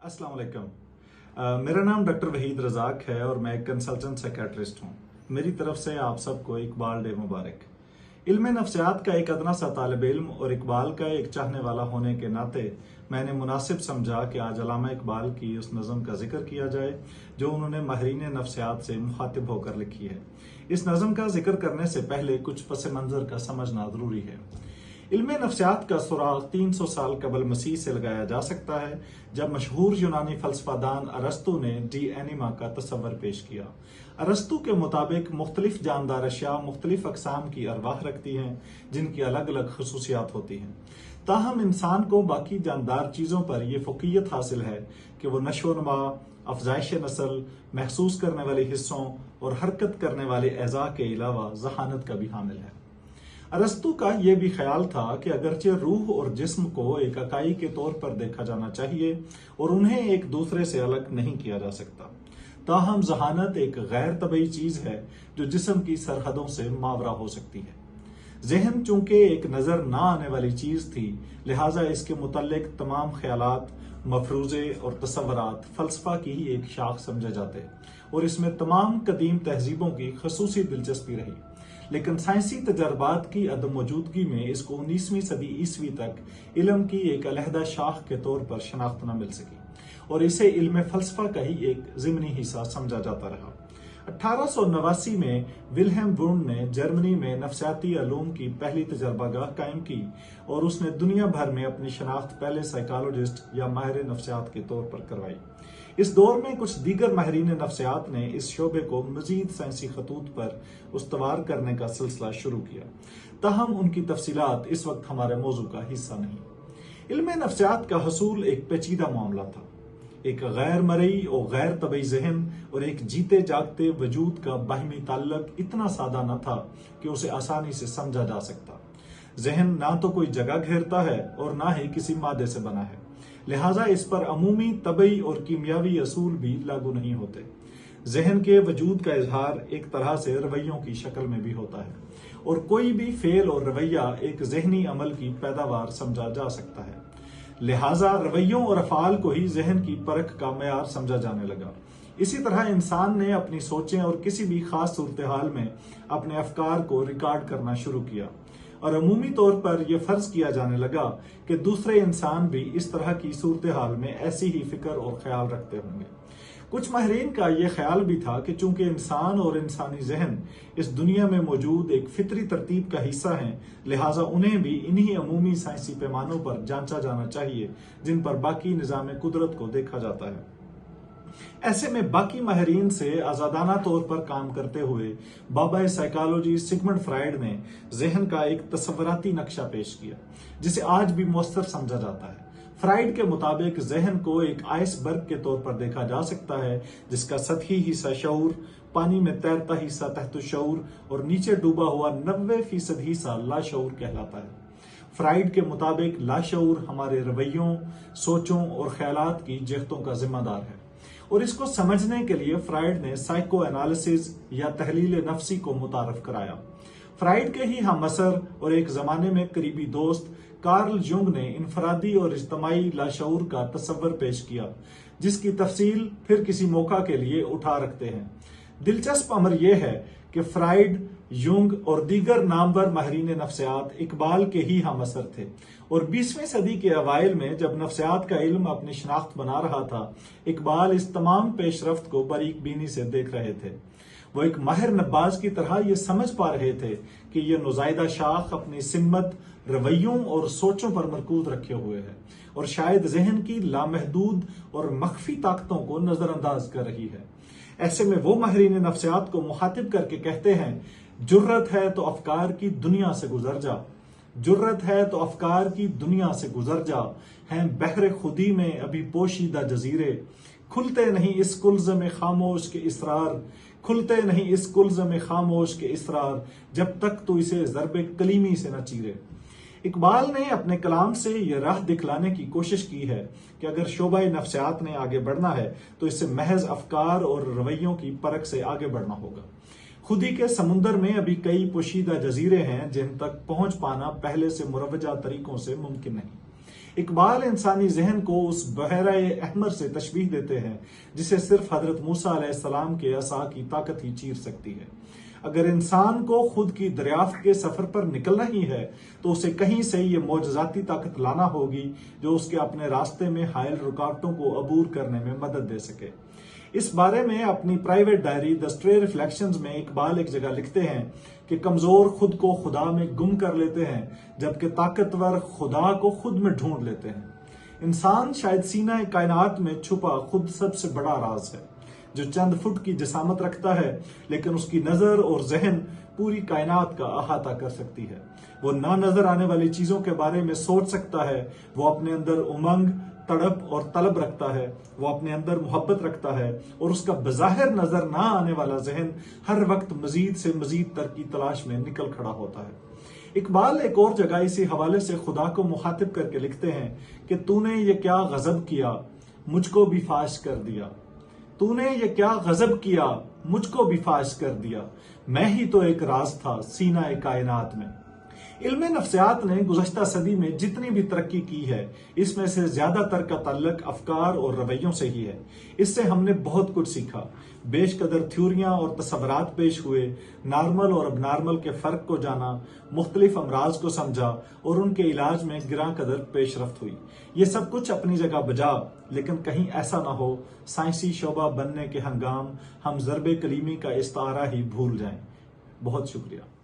अस्सलाम वालेकुम। मेरा नाम डॉक्टर वहीद रज़ाक है और मैं एक कंसल्टेंट साइकेट्रिस्ट हूँ। मेरी तरफ से आप सबको इकबाल डे मुबारक। इल्म नफ्सियात का एक अदना सा तालिब इल्म और इकबाल का एक चाहने वाला होने के नाते मैंने मुनासिब समझा कि आज अल्लामा इकबाल की उस नज़म का जिक्र किया जाए जो उन्होंने माहिरीन नफ्सियात से मुखातिब होकर लिखी है। इस नज़म का जिक्र करने से पहले कुछ पस मंज़र का समझना ज़रूरी है। इल्म नफ्सियात का सुराग 300 साल कबल मसीह से लगाया जा सकता है, जब मशहूर यूनानी फलसफादान अरस्तु ने डी एनिमा का तस्वर पेश किया। अरस्तु के मुताबिक मुख्तलिफ जानदार अशिया मुख्तलिफ अकसाम की अरवाह रखती हैं, जिनकी अलग अलग खसूसियात होती हैं। ताहम इंसान को बाकी जानदार चीज़ों पर यह फ़ुक़ियत हासिल है कि वो नशोनमा, अफजाइश नस्ल, महसूस करने वाले हिस्सों और हरकत करने वाले एज़ा के अलावा ज़हानत का भी हामिल है। अरस्तु का यह भी ख्याल था कि अगरचे रूह और जिस्म को एक इकाई के तौर पर देखा जाना चाहिए और उन्हें एक दूसरे से अलग नहीं किया जा सकता, ताहम ज़हानत एक गैर तबई चीज़ है जो जिस्म की सरहदों से मावरा हो सकती है। जहन चूंकि एक नज़र ना आने वाली चीज़ थी, लिहाजा इसके मुतल्लिक तमाम ख्यालात, मफरूज़े और तसव्वुरात फ़लसफ़ा की ही एक शाख समझे जाते और इसमें तमाम कदीम तहजीबों की खसूसी दिलचस्पी रही। लेकिन साइंसी तजर्बात की अदम मौजूदगी में इसको 19वीं सदी ईस्वी तक इल्म की एक अलहदा शाख के तौर पर शनाख्त न मिल सकी और इसे इल्म फ़लसफ़ा का ही एक ज़िमनी हिस्सा समझा जाता रहा। 1889 में विल्हेम वुंड ने जर्मनी में नफ्सियाती अलूम की पहली तजर्बागाह कायम की और उसने दुनिया भर में अपनी शनाख्त पहले साइकोलॉजिस्ट या माहिर नफ्सियात के तौर पर करवाई। इस दौर में कुछ दीगर माहिरीन नफ्सियात ने इस शोबे को मजीद साइंसी खतूत पर उस्तवार करने का सिलसिला शुरू किया, ताहम उनकी तफसीलात इस वक्त हमारे मौजू का हिस्सा नहीं। इल्म नफ्सियात का हसूल एक पेचीदा मामला था। एक गैर मरई और गैर तबई जहन और एक जीते जागते वजूद का बाहिमी ताल्लुक इतना सादा न था कि उसे आसानी से समझा जा सकता। जहन ना तो कोई जगह घेरता है और ना ही किसी मादे से बना है, लिहाजा इस पर अमूमी तबई और कीमियावी असूल भी लागू नहीं होते। जहन के वजूद का इजहार एक तरह से रवैयों की शक्ल में भी होता है और कोई भी फेल और रवैया एक जहनी अमल की पैदावार समझा जा सकता है। लिहाजा रवैयों और अफाल को ही जहन की परख का मयार समझा जाने लगा। इसी तरह इंसान ने अपनी सोचें और किसी भी खास सूरत हाल में अपने अफकार को रिकॉर्ड करना शुरू किया और अमूमी तौर पर यह फर्ज किया जाने लगा कि दूसरे इंसान भी इस तरह की सूरत हाल में ऐसी ही फिक्र और ख्याल रखते होंगे। कुछ माहिरीन का यह ख्याल भी था कि चूंकि इंसान और इंसानी जहन इस दुनिया में मौजूद एक फितरी तरतीब का हिस्सा हैं, लिहाजा उन्हें भी इन्हीं अमूमी साइंसी पैमानों पर जांचा जाना चाहिए जिन पर बाकी निज़ाम कुदरत को देखा जाता है। ऐसे में बाकी माहिरीन से आजादाना तौर पर काम करते हुए बाबा साइकोलॉजी सिगमंड फ्राइड ने जहन का एक तस्वराती नक्शा पेश किया जिसे आज भी मौसर समझा जाता है। फ्राइड के मुताबिक जहन को एक आइसबर्ग के तौर पर देखा जा सकता है, जिसका सतही हिस्सा शऊर, पानी में तैरता हिस्सा तहत शऊर और नीचे डूबा हुआ 90% हिस्सा लाशऊर कहलाता है। फ्राइड के मुताबिक लाशऊर हमारे रवैयों, सोचों और ख्यालात की जहतों का जिम्मेदार है और इसको समझने के लिए फ्राइड ने साइको एनालिसिस या तहलील नफ्सी को मुतारफ कराया। फ्राइड के ही हम असर और एक जमाने में करीबी दोस्त कार्ल जुंग ने इनफरादी और इज्तमाई लाशऊर का तस्वर पेश किया, जिसकी तफसील फिर किसी मौका के लिए उठा रखते हैं। दिलचस्प अमर यह है कि फ्राइड, युंग और दीगर नामवर माहिरीन नफ्सियात इकबाल के ही हम असर थे और 20वीं सदी के अवाइल में जब नफ्सियात का इल्म अपनी शनाख्त बना रहा था, इकबाल इस तमाम पेशरफ्त को बारीक बीनी से देख रहे थे। वो एक माहिर नब्बाज की तरह ये समझ पा रहे थे कि ये नुजायदा शाख अपनी सिम्मत, रवैयों और सोचों पर मरकूज रखे हुए है और शायद जहन की लामहदूद और मख्फी ताकतों को नजरअंदाज कर रही है। ऐसे में वो माहिरीन नफ्सियात को मुखातिब करके कहते हैं, जुर्रत है तो अफकार की दुनिया से गुजर जा, जुर्रत है तो अफकार की दुनिया से गुजर जा, हैं बहरे खुदी में अभी पोशीदा जजीरे, खुलते नहीं इस कुल्ज़ में खामोश के इसरार, खुलते नहीं इस कुल्ज़ में खामोश के इसरार, जब तक तो इसे ज़रबे कलीमी से न चीरे। इकबाल ने अपने कलाम से यह राह दिखलाने की कोशिश की है कि अगर शोबा नफ्सियात ने आगे बढ़ना है तो इससे महज अफकार और रवैयों की परख से आगे बढ़ना होगा। खुदी के समुंदर में अभी कई पोशीदा जजीरे हैं जिन तक पहुंच पाना पहले से मुरवजा तरीकों से मुमकिन नहीं। اقبال انسانی ذہن کو اس بحیرہ احمر سے تشبیہ دیتے ہیں جسے صرف حضرت موسیٰ علیہ السلام کے عصا کی طاقت ہی چیر سکتی ہے۔ اگر انسان کو خود کی دریافت کے سفر پر نکلنا ہی ہے تو اسے کہیں سے یہ معجزاتی طاقت لانا ہوگی جو اس کے اپنے راستے میں حائل رکاوٹوں کو عبور کرنے میں مدد دے سکے۔ اس بارے میں اپنی پرائیویٹ ڈائری دی اسٹرے ریفلیکشنز میں اقبال ایک جگہ لکھتے ہیں کہ کمزور خود کو خدا میں گم کر لیتے ہیں جبکہ طاقتور خدا کو خود میں ڈھونڈ لیتے ہیں۔ انسان شاید سینہ کائنات میں چھپا خود سب سے بڑا راز ہے جو چند فٹ کی جسامت رکھتا ہے لیکن اس کی نظر اور ذہن پوری کائنات کا احاطہ کر سکتی ہے۔ وہ نہ نظر آنے والی چیزوں کے بارے میں سوچ سکتا ہے، وہ اپنے اندر امنگ، تڑپ اور طلب رکھتا ہے، وہ اپنے اندر محبت رکھتا ہے اور اس کا بظاہر نظر نہ آنے والا ذہن ہر وقت مزید سے مزید تر کی تلاش میں نکل کھڑا ہوتا ہے۔ اقبال ایک اور جگہ اسی حوالے سے خدا کو مخاطب کر کے لکھتے ہیں کہ تو نے یہ کیا غضب کیا مجھ کو بھی فاش کر دیا، تو نے یہ کیا غضب کیا مجھ کو بھی فاش کر دیا، میں ہی تو ایک راز تھا سینہ کائنات میں۔ علم نفسیات نے گزشتہ صدی میں جتنی بھی ترقی کی ہے اس میں سے زیادہ تر کا تعلق افکار اور رویوں سے ہی ہے۔ اس سے ہم نے بہت کچھ سیکھا، بیش قدر تھیوریاں اور تصورات پیش ہوئے، نارمل اور اب نارمل کے فرق کو جانا، مختلف امراض کو سمجھا اور ان کے علاج میں گراں قدر پیش رفت ہوئی۔ یہ سب کچھ اپنی جگہ بجا، لیکن کہیں ایسا نہ ہو سائنسی شعبہ بننے کے ہنگام ہم ضرب کلیمی کا استعارہ ہی بھول جائیں۔ بہت شکریہ۔